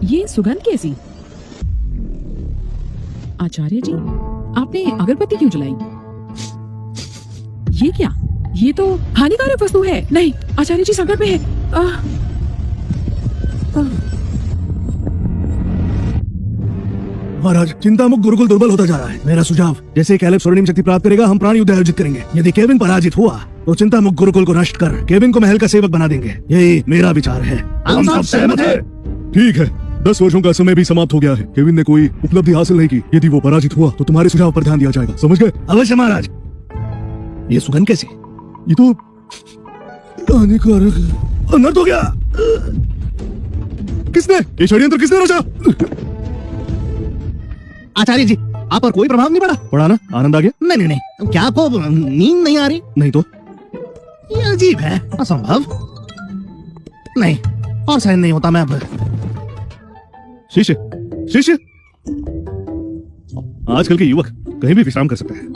ये सुगंध कैसी? आचार्य जी, आपने अगरबत्ती क्यों जलाई? ये क्या? ये तो हानिकारक वस्तु है। नहीं, आचार्य जी संकट में है। महाराज, चिंतामुक्त गुरुकुल दुर्बल होता जा रहा है। मेरा सुझाव, जैसे कैलेब स्वर्णिम शक्ति प्राप्त करेगा, हम प्राण युद्ध आयोजित करेंगे। यदि केविन पराजित हुआ तो चिंतामुक्त गुरुकुल को नष्ट कर केविन को महल का सेवक बना देंगे। यही मेरा विचार है। हम सब सहमत हैं। ठीक है, 10 वर्षों का समय भी समाप्त हो गया है। केविन ने कोई उपलब्धि हासिल नहीं की। यदि वो पराजित हुआ तो तुम्हारे सुझाव पर ध्यान दिया जाएगा, समझ गए? अवश्य महाराज। ये सुगंध कैसी? ये तो हानिकारक अनर्थ हो गया। किसने ये षड्यंत्र किसने रचा? आचार्य जी, आप पर कोई प्रभाव नहीं पड़ा? पढ़ा ना? आनंद आ गया? नहीं नहीं नहीं, क्या आपको नींद नहीं आ रही? नहीं तो ये अजीब है, असंभव। नहीं, और सहन नहीं होता। मैं अब शिष्य शिष्य, आजकल के युवक कहीं भी विश्राम कर सकते हैं,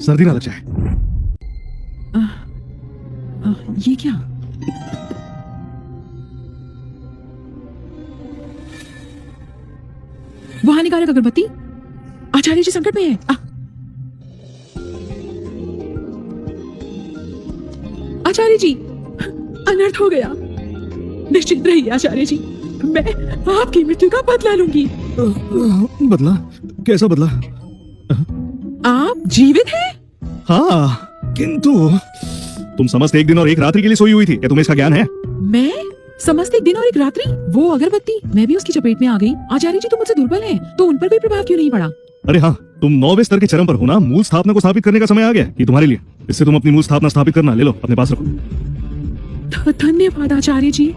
सर्दी ना लग जाए। ये क्या? वो हानिकारक अगरबत्ती? आचार्य जी संकट में है। आचार्य जी, अनर्थ हो गया। निश्चित रहिए आचार्य जी, मैं आपकी मृत्यु का बदला लूंगी। बदला? कैसा बदला? आप जीवित हैं? हाँ, किंतु तुम समस्त एक दिन और एक रात्रि के लिए सोई हुई थी। क्या तुम्हें इसका ज्ञान है? मैं समस्त एक दिन और एक रात्रि? वो अगरबत्ती, मैं भी उसकी चपेट में आ गई। आचार्य जी तो मुझसे दुर्बल हैं, तो उन पर भी प्रभाव क्यों नहीं पड़ा? अरे हाँ, तुम 9वें स्तर के चरम पर हो ना। मूल स्थापना को स्थापित करने का समय आ गया। ये तुम्हारे लिए। इससे तुम अपनी मूल स्थापना स्थापित करना, ले लो, अपने पास रखो। धन्यवाद आचार्य जी।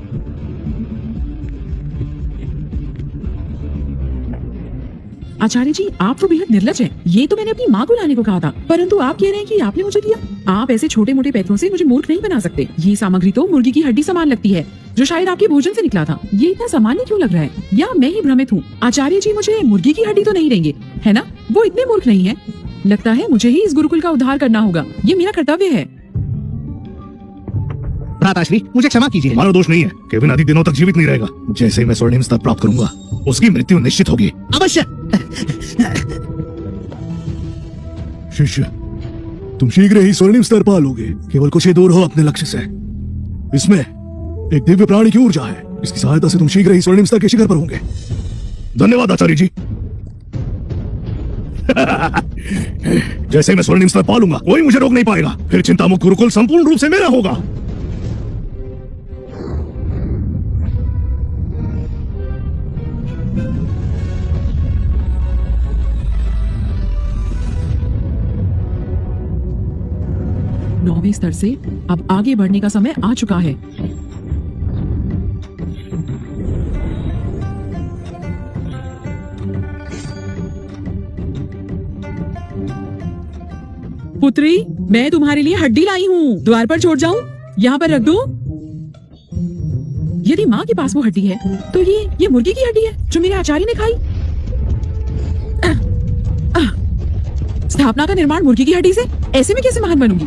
आचार्य जी, आप तो बेहद निर्लज हैं। ये तो मैंने अपनी माँ को लाने को कहा था, परंतु आप कह रहे हैं कि आपने मुझे दिया। आप ऐसे छोटे मोटे पैसों से मुझे मूर्ख नहीं बना सकते। ये सामग्री तो मुर्गी की हड्डी समान लगती है, जो शायद आपके भोजन से निकला था। ये इतना सामान्य क्यों लग रहा है? या मैं ही भ्रमित हूँ? आचार्य जी मुझे मुर्गी की हड्डी तो नहीं देंगे, है ना? वो इतने मूर्ख नहीं है। लगता है मुझे ही इस गुरुकुल का उद्धार करना होगा। ये मेरा कर्तव्य है। भ्राताश्री, मुझे क्षमा कीजिए। हमारा दोष नहीं है। केविन अधिक दिनों तक जीवित नहीं रहेगा। जैसे ही मैं स्वर्णिम स्तर प्राप्त करूंगा, उसकी मृत्यु निश्चित होगी। अवश्य। शिष्य, तुम शीघ्र ही स्वर्णिम स्तर पा लोगे। केवल कुछ ही दूर हो अपने लक्ष्य से। इसमें एक दिव्य प्राणी की ऊर्जा है। इसकी सहायता से तुम शीघ्र ही स्वर्णिम स्तर के शिखर पर होंगे। धन्यवाद आचार्य जी। जैसे ही मैं स्वर्णिम स्तर पा लूंगा, कोई मुझे रोक नहीं पाएगा। फिर चिंतामुक्त गुरुकुल संपूर्ण रूप से मेरा होगा। नौवें स्तर से अब आगे बढ़ने का समय आ चुका है। पुत्री, मैं तुम्हारे लिए हड्डी लाई हूँ। द्वार पर छोड़ जाऊं? यहाँ पर रख दूं? यदि माँ के पास वो हड्डी है, तो ये मुर्गी की हड्डी है जो मेरे आचार्य ने खाई। स्थापना का निर्माण मुर्गी की हड्डी से? ऐसे में कैसे महान बनूंगी?